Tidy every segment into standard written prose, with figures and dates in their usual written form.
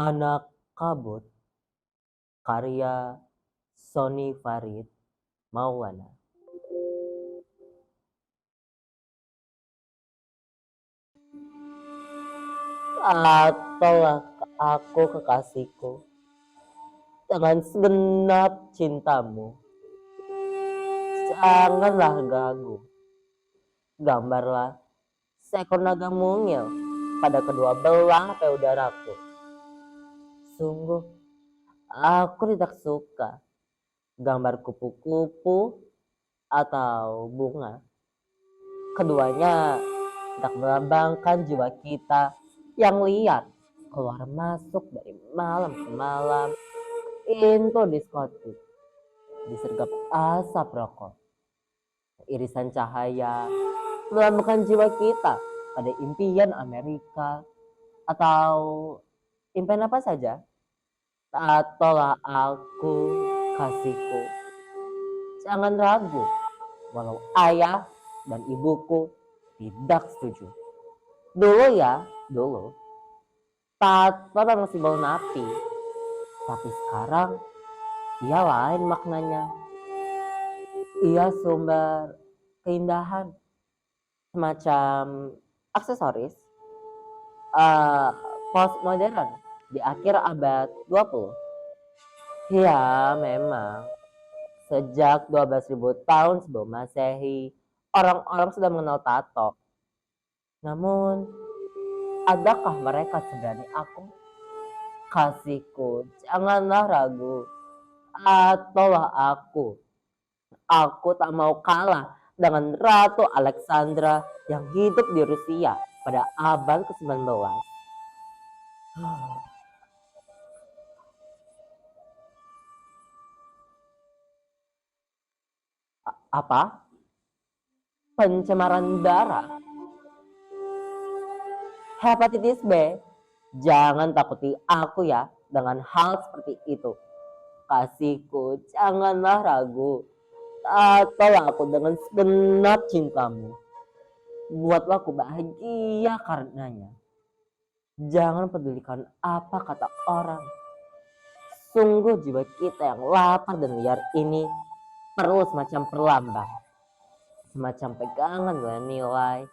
Anak Kabut karya Sony Farid Maulana. Tolak aku kekasihku dengan segenap cintamu. Janganlah gagu. Gambarlah seekor naga mungil pada kedua belah payudaraku. Sungguh, aku tidak suka gambar kupu-kupu atau bunga. Keduanya tidak melambangkan jiwa kita yang liar keluar masuk dari malam ke malam into diskotik disergap asap rokok. Irisan cahaya melambangkan jiwa kita pada impian Amerika atau impian apa saja. Tatolah aku kasihku, jangan ragu walau ayah dan ibuku tidak setuju. Dulu Tato masih bau napi, tapi sekarang ia lain maknanya. Ia sumber keindahan, semacam aksesoris postmodern di akhir abad 20. Ya memang, sejak 12.000 tahun sebelum Masehi, orang-orang sudah mengenal tato. Namun, adakah mereka seberani aku? Kasihku, janganlah ragu. Tatolah aku. Aku tak mau kalah dengan Ratu Alexandra yang hidup di Rusia pada abad ke-19. Apa? Pencemaran darah? Hepatitis B? Jangan takuti aku ya dengan hal seperti itu. Kasihku, janganlah ragu. Tatolah aku dengan segenap cintamu. Buatlah aku bahagia karenanya. Jangan pedulikan apa kata orang. Sungguh jiwa kita yang lapar dan liar ini perlu semacam perlambang, semacam pegangan nilai.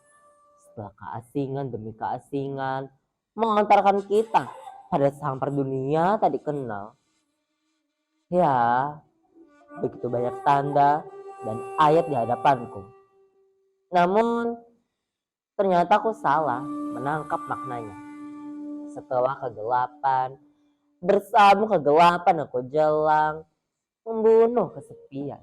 Setelah keasingan demi keasingan mengantarkan kita pada sang perdunia tadi kenal. Ya, begitu banyak tanda dan ayat di hadapanku. Namun, ternyata aku salah menangkap maknanya. Setelah kegelapan, bersama kegelapan aku jelang, membunuh kesepian.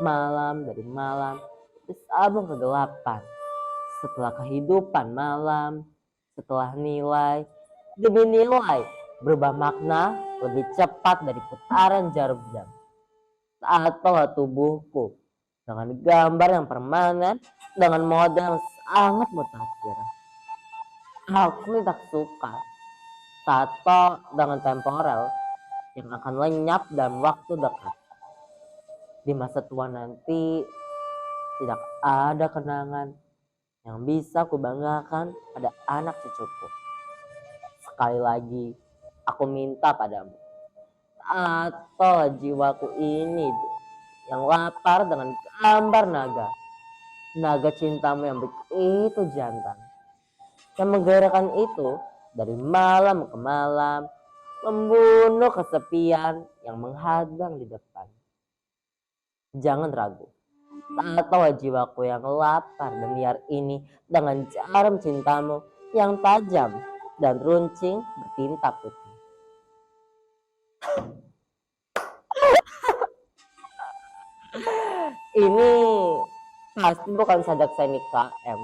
Malam dari malam, bersama kegelapan. Setelah kehidupan malam, setelah nilai demi nilai, berubah makna lebih cepat dari putaran jarum jam. Tatolah tubuhku dengan gambar yang permanen, dengan model yang sangat mutakhir. Aku tidak suka tato dengan temporer yang akan lenyap dalam waktu dekat. Di masa tua nanti tidak ada kenangan yang bisa kubanggakan pada anak cucuku. Sekali lagi aku minta padamu, tato jiwaku ini yang lapar dengan gambar naga. Naga cintamu yang begitu jantan, yang menggerakkan itu dari malam ke malam, membunuh kesepian yang menghadang di depan. Jangan ragu, tato jiwaku yang lapar dan liar ini dengan jarum cintamu yang tajam dan runcing bertinta putih. Ini pasti bukan sajak Seni KM.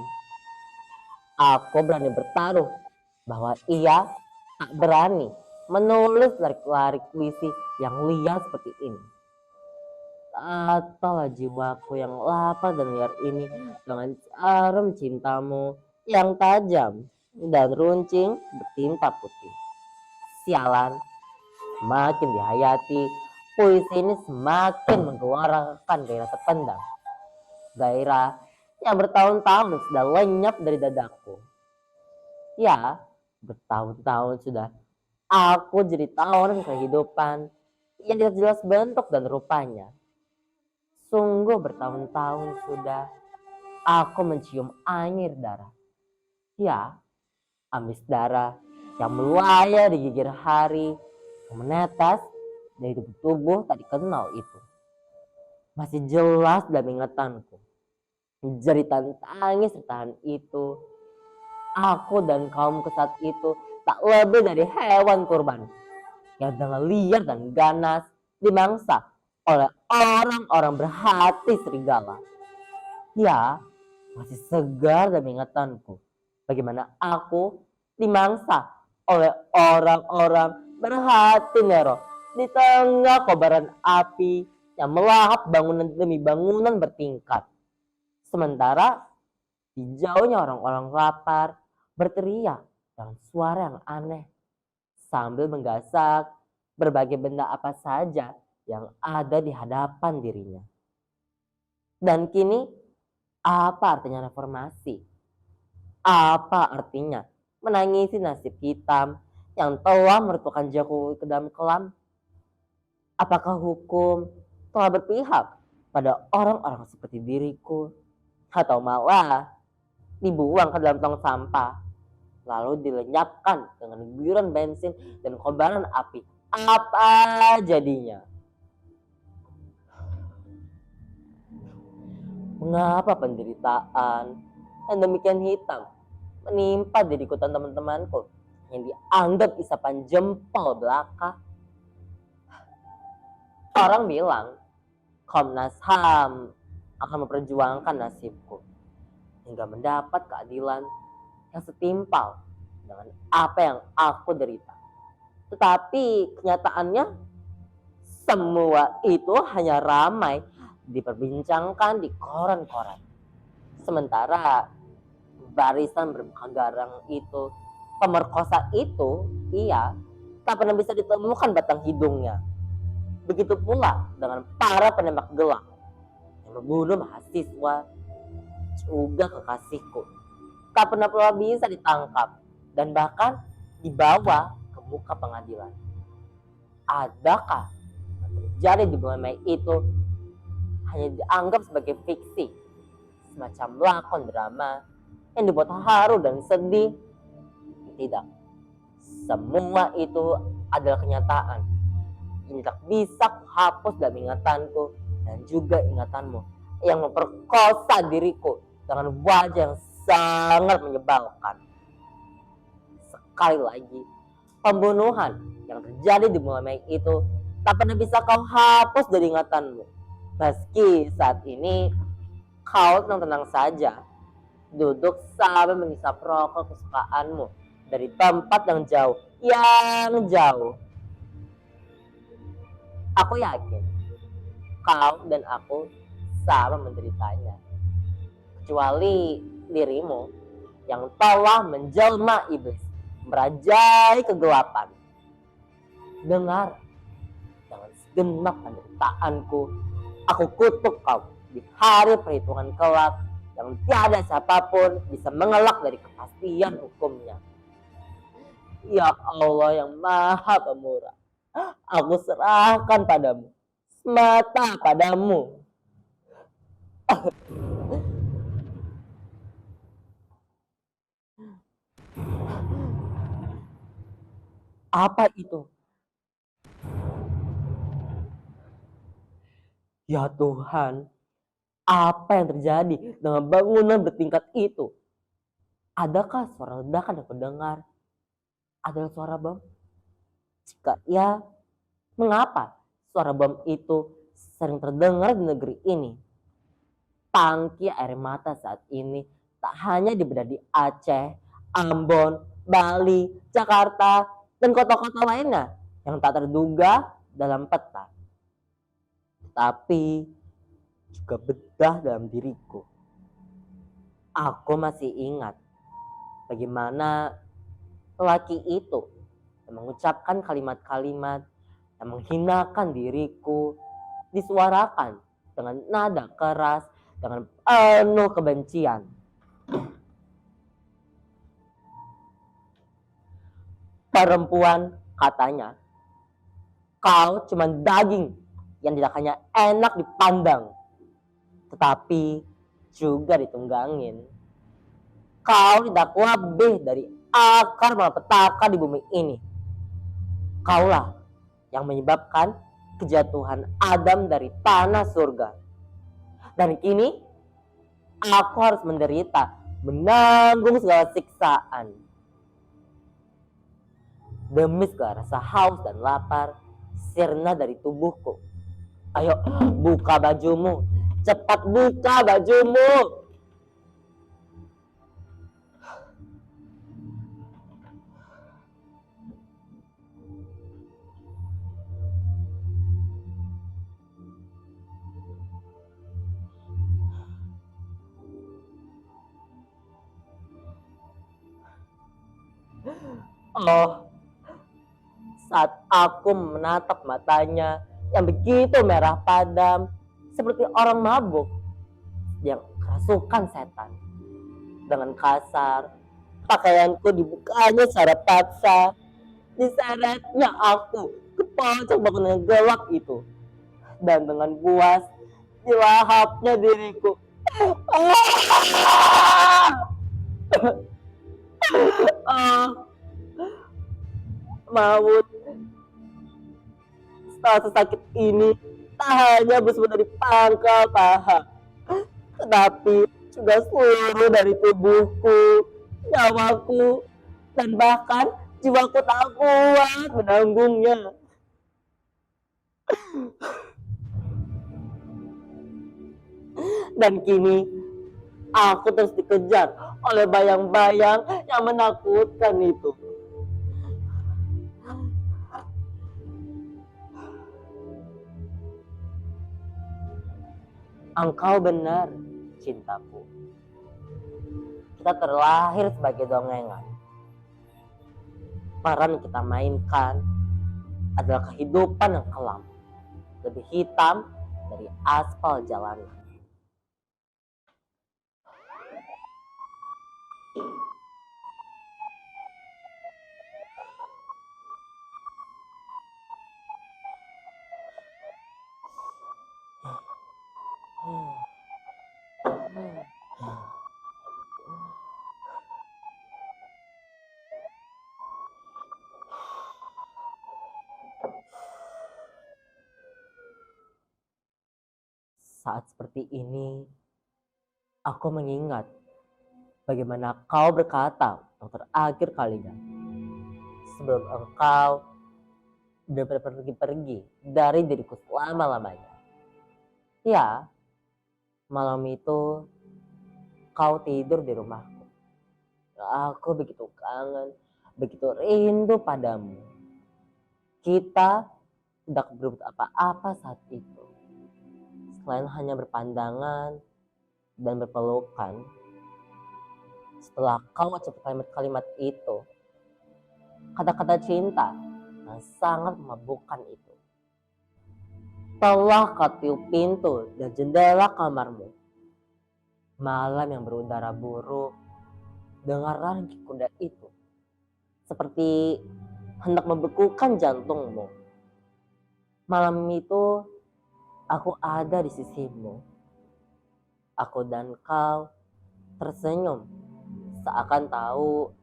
Aku berani bertaruh bahwa ia tak berani menulis larik-larik puisi yang liar seperti ini. Tatolah jiwaku yang lapar dan liar ini dengan jarum cintamu yang tajam dan runcing bertinta putih. Sialan, semakin dihayati, puisi ini semakin menggelorakan gairah terpendam. Gairah yang bertahun-tahun sudah lenyap dari dadaku. Ya, Bertahun-tahun sudah aku jadi tawanan kehidupan yang tidak jelas bentuk dan rupanya. Sungguh bertahun-tahun sudah aku mencium air darah. Ya, amis darah yang melayar di gigir hari, yang menetes dari tubuh tak dikenal itu. Masih jelas dalam ingatanku. Jeritan tangis tertahan itu. Aku dan kaumku saat itu tak lebih dari hewan kurban yang dengan liar dan ganas dimangsa oleh orang-orang berhati serigala. Ya, masih segar dalam ingatanku bagaimana aku dimangsa oleh orang-orang berhati nero di tengah kobaran api yang melahap bangunan demi bangunan bertingkat. Sementara di jauhnya orang-orang lapar berteriak dengan suara yang aneh sambil menggasak berbagai benda apa saja yang ada di hadapan dirinya. Dan kini, apa artinya reformasi? Apa artinya menangisi nasib hitam yang telah mertukan Jokowi ke dalam kelam? Apakah hukum telah berpihak pada orang-orang seperti diriku? Atau malah dibuang ke dalam tong sampah, lalu dilenyapkan dengan guyuran bensin dan kobaran api? Apa jadinya? Mengapa penderitaan yang demikian hitam menimpa diriku dan teman-temanku yang dianggap isapan jempol belaka? Orang bilang Komnas HAM akan memperjuangkan nasibku hingga mendapat keadilan yang setimpal dengan apa yang aku derita. Tetapi kenyataannya semua itu hanya ramai diperbincangkan di koran-koran. Sementara barisan bermuka garang itu, pemerkosa itu, iya, tak pernah bisa ditemukan batang hidungnya. Begitu pula dengan para penembak gelap yang membunuh mahasiswa, juga kekasihku. Tak pernah pula bisa ditangkap dan bahkan dibawa ke muka pengadilan. Adakah yang terjadi di bulan Mei itu hanya dianggap sebagai fiksi, semacam lakon drama yang dibuat haru dan sedih? Tidak, semua itu adalah kenyataan yang tak bisa kuhapus dalam ingatanku dan juga ingatanmu yang memperkosa diriku dengan wajah yang sangat menyebalkan. Sekali lagi, pembunuhan yang terjadi di bulan Mei itu tak pernah bisa kau hapus dari ingatanmu. Meski saat ini kau tenang-tenang saja, duduk sambil menghisap rokok kesukaanmu dari tempat yang jauh. Aku yakin kau dan aku sama menderitanya. Kecuali dirimu yang telah menjelma iblis, merajai kegelapan. Dengar, dengan segenap penderitaanku, aku kutuk kau di hari perhitungan kelak yang tiada siapapun bisa mengelak dari kepastian hukumnya. Ya Allah yang maha pemurah, aku serahkan padamu, semata padamu. Apa itu? Ya Tuhan, apa yang terjadi dengan bangunan bertingkat itu? Adakah suara ledakan yang kudengar? Adalah suara bom? Jika ya, mengapa suara bom itu sering terdengar di negeri ini? Tangki air mata saat ini tak hanya dibedah di Aceh, Ambon, Bali, Jakarta, dan kota-kota lainnya yang tak terduga dalam peta. Tapi juga bedah dalam diriku. Aku masih ingat bagaimana lelaki itu yang mengucapkan kalimat-kalimat yang menghinakan diriku disuarakan dengan nada keras, dengan penuh kebencian. Perempuan katanya, kau cuma daging yang tidak hanya enak dipandang, tetapi juga ditunggangin. Kau tidak lebih dari akar malapetaka di bumi ini. Kaulah yang menyebabkan kejatuhan Adam dari tanah surga. Dan kini aku harus menderita, menanggung segala siksaan. Demi segala rasa haus dan lapar sirna dari tubuhku. Ayo, buka bajumu. Cepat buka bajumu. Oh, saat aku menatap matanya yang begitu merah padam, seperti orang mabuk yang kerasukan setan. Dengan kasar, pakaianku dibukanya secara paksa, diseretnya aku ke pojok bangunan gelap itu, dan dengan buas dilahapnya diriku. Maut setelah sesakit ini tak hanya bersumber dari pangkal paha, tetapi juga seluruh dari tubuhku, nyawaku, dan bahkan jiwaku tak kuat menanggungnya. Dan kini aku terus dikejar oleh bayang-bayang yang menakutkan itu. Engkau benar, cintaku. Kita terlahir sebagai dongengan. Peran yang kita mainkan adalah kehidupan yang kelam, lebih hitam dari aspal jalanan. Saat seperti ini, aku mengingat bagaimana kau berkata untuk terakhir kalinya sebelum engkau pergi dari diriku selama-lamanya. Ya, malam itu kau tidur di rumahku. Aku begitu kangen, begitu rindu padamu. Kita tidak berbuat apa-apa saat itu, selain hanya berpandangan dan berpelukan. Setelah kau ucap kalimat-kalimat itu, kata-kata cinta yang sangat memabukkan itu, telah kau tiup pintu dan jendela kamarmu. Malam yang berudara buruk, dengarlah ringkih kuda itu, seperti hendak membekukan jantungmu. Malam itu, aku ada di sisimu. Aku dan kau tersenyum, seakan tahu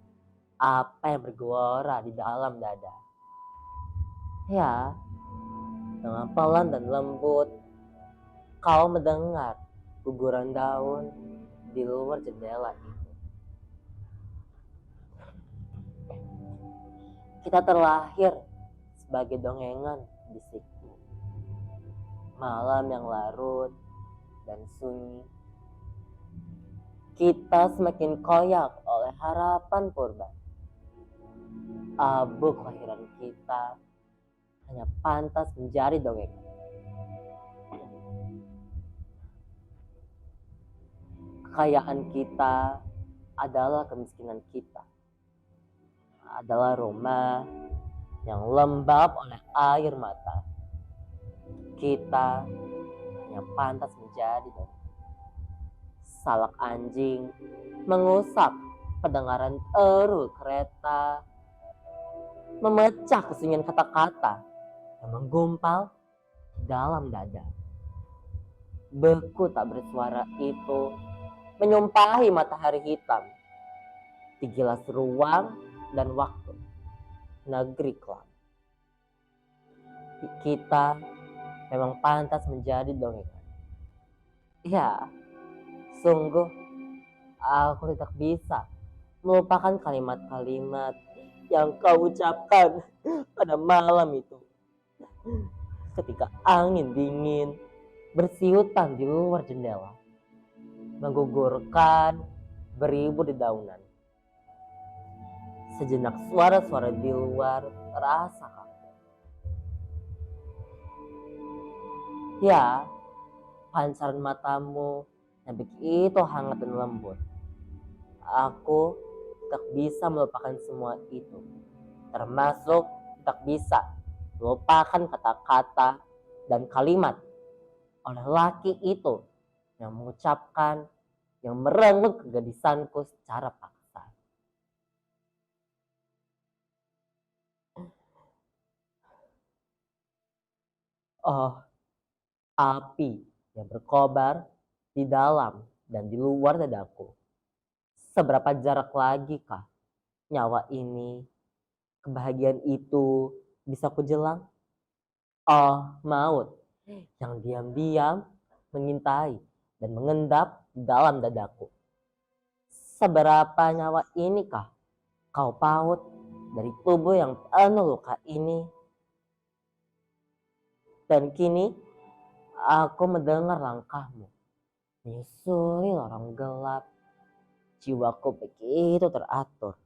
apa yang bergelora di dalam dada. Ya, dengan pelan dan lembut, kau mendengar guguran daun di luar jendela itu. Kita terlahir sebagai dongengan, bisikmu. Malam yang larut dan sunyi, kita semakin koyak oleh harapan purba. Abu kelahiran kita hanya pantas menjadi dongeng. Kekayaan kita adalah kemiskinan kita. Adalah rumah yang lembab oleh air mata. Kita hanya pantas menjadi dongeng. Salak anjing mengusap pendengaran terul kereta. memecah kesunyian kata-kata yang menggumpal dalam dada. Beku tak bersuara itu menyumpahi matahari hitam di gilas ruang dan waktu negeri kelam. Kita memang pantas menjadi dongengan. Ya, sungguh aku tidak bisa melupakan kalimat-kalimat yang kau ucapkan pada malam itu. Ketika angin dingin bersiutan di luar jendela, menggugurkan beribu dedaunan. Sejenak suara-suara di luar terasa kaku. Ya, pancaran matamu yang begitu hangat dan lembut. Aku tak bisa melupakan semua itu. Termasuk tak bisa melupakan kata-kata dan kalimat oleh laki itu yang mengucapkan, yang merenggut kegadisanku secara paksa. Oh, api yang berkobar di dalam dan di luar dadaku. Seberapa jarak lagi kah nyawa ini, kebahagiaan itu bisa kujelang? Oh, maut yang diam-diam mengintai dan mengendap di dalam dadaku. Seberapa nyawa inikah kau paut dari tubuh yang penuh luka ini? Dan kini aku mendengar langkahmu menyusuri lorong gelap. Jiwaku begitu teratur,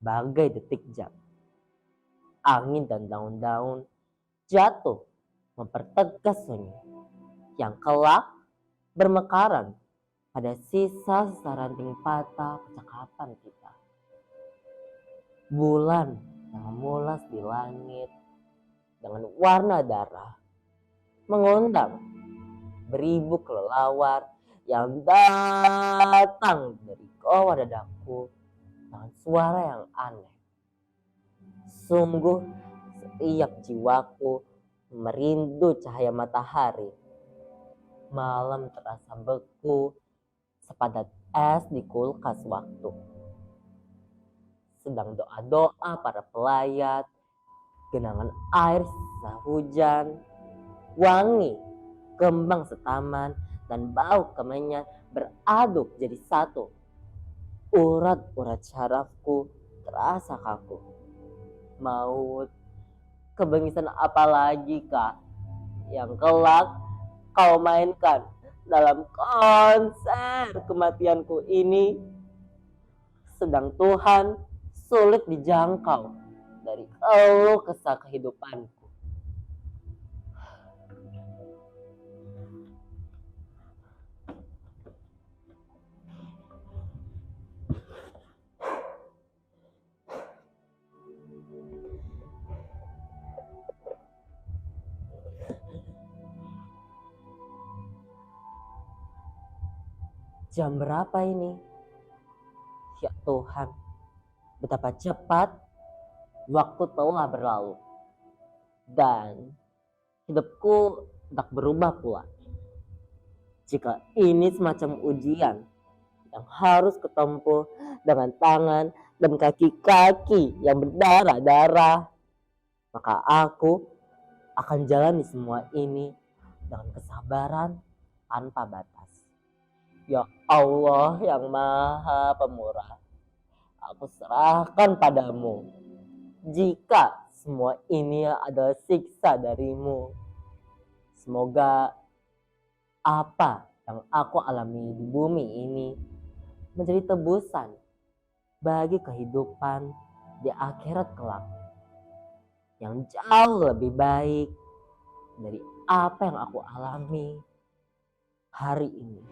bagai detik jam. Angin dan daun-daun jatuh mempertegas sunyi yang kelak bermekaran pada sisa-sisa ranting patah percakapan kita. Bulan yang memulas di langit dengan warna darah mengundang beribu kelelawar yang datang dari bawah dadaku dengan suara yang aneh. Sungguh setiap jiwaku merindu cahaya matahari. Malam terasa beku sepadat es di kulkas waktu. Sedang doa-doa para pelayat, genangan air sisa hujan, wangi kembang setaman dan bau kemenyan beraduk jadi satu. Urat-urat syarafku terasa kaku. Maut, kebengisan apa lagi kah yang kelak kau mainkan dalam konser kematianku ini? Sedang Tuhan sulit dijangkau dari keluh kesah kehidupanku. Jam berapa ini? Ya Tuhan, betapa cepat waktu telah berlalu. Dan hidupku tak berubah pula. Jika ini semacam ujian yang harus kutempuh dengan tangan dan kaki-kaki yang berdarah-darah, maka aku akan jalani semua ini dengan kesabaran tanpa batas. Ya Allah yang Maha Pemurah, aku serahkan padamu. Jika semua ini adalah siksa darimu, semoga apa yang aku alami di bumi ini menjadi tebusan bagi kehidupan di akhirat kelak yang jauh lebih baik dari apa yang aku alami hari ini.